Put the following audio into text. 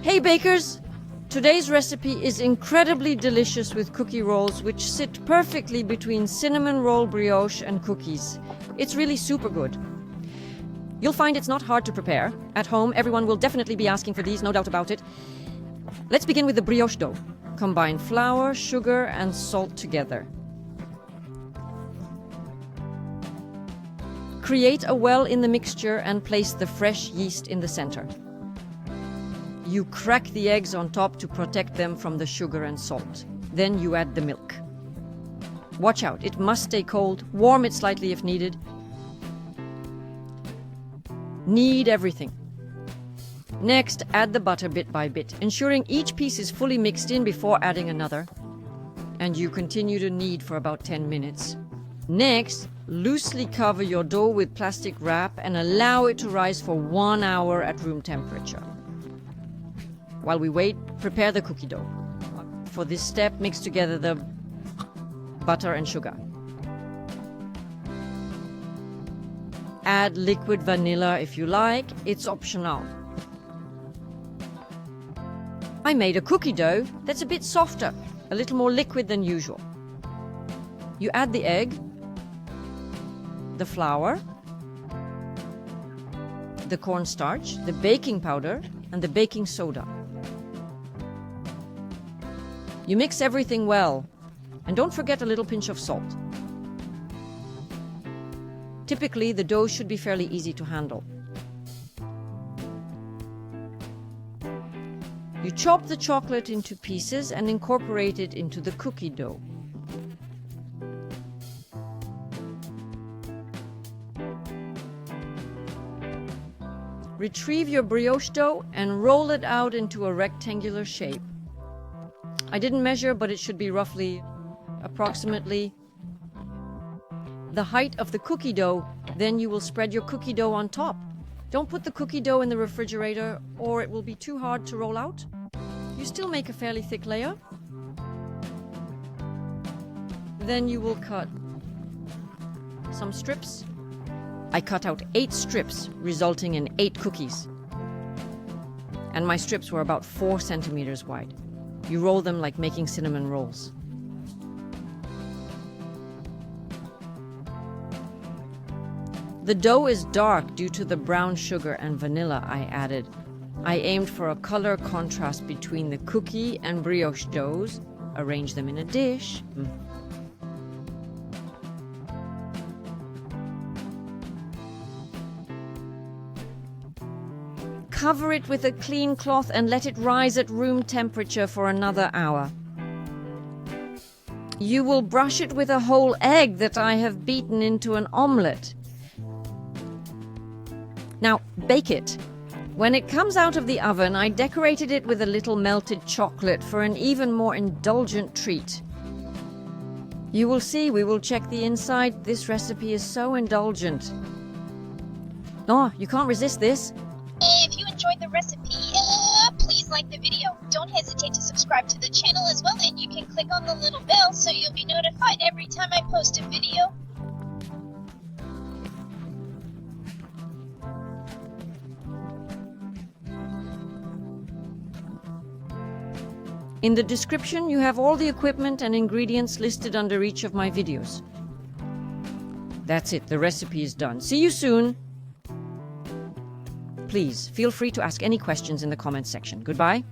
Hey bakers! Today's recipe is incredibly delicious with cookie rolls which sit perfectly between cinnamon roll brioche and cookies. It's really super good. You'll find it's not hard to prepare. At home, everyone will definitely be asking for these, no doubt about it. Let's begin with the brioche dough. Combine flour, sugar, and salt together. Create a well in the mixture and place the fresh yeast in the center. You crack the eggs on top to protect them from the sugar and salt. Then you add the milk. Watch out, it must stay cold. Warm it slightly if needed. Knead everything. Next, add the butter bit by bit, ensuring each piece is fully mixed in before adding another. And you continue to knead for about 10 minutes. Next, loosely cover your dough with plastic wrap and allow it to rise for 1 hour at room temperature. While we wait, prepare the cookie dough. For this step, mix together the butter and sugar. Add liquid vanilla if you like, it's optional. I made a cookie dough that's a bit softer, a little more liquid than usual. You add the egg, the flour, the cornstarch, the baking powder, and the baking soda. You mix everything well, and don't forget a little pinch of salt. Typically, the dough should be fairly easy to handle. You chop the chocolate into pieces and incorporate it into the cookie dough. Retrieve your brioche dough and roll it out into a rectangular shape. I didn't measure, but it should be roughly, approximately, the height of the cookie dough. Then you will spread your cookie dough on top. Don't put the cookie dough in the refrigerator or it will be too hard to roll out. You still make a fairly thick layer. Then you will cut some strips. I cut out 8 strips, resulting in 8 cookies. And my strips were about 4 centimeters wide. You roll them like making cinnamon rolls. The dough is dark due to the brown sugar and vanilla I added. I aimed for a color contrast between the cookie and brioche doughs. Arrange them in a dish. Cover it with a clean cloth and let it rise at room temperature for another hour. You will brush it with a whole egg that I have beaten into an omelette. Now, bake it. When it comes out of the oven, I decorated it with a little melted chocolate for an even more indulgent treat. You will see, we will check the inside. This recipe is so indulgent. Oh, you can't resist this. If you enjoyed the recipe, please like the video. Don't hesitate to subscribe to the channel as well, and you can click on the little bell so you'll be notified every time I post a video. In the description, you have all the equipment and ingredients listed under each of my videos. That's it, the recipe is done. See you soon! Please, feel free to ask any questions in the comments section. Goodbye.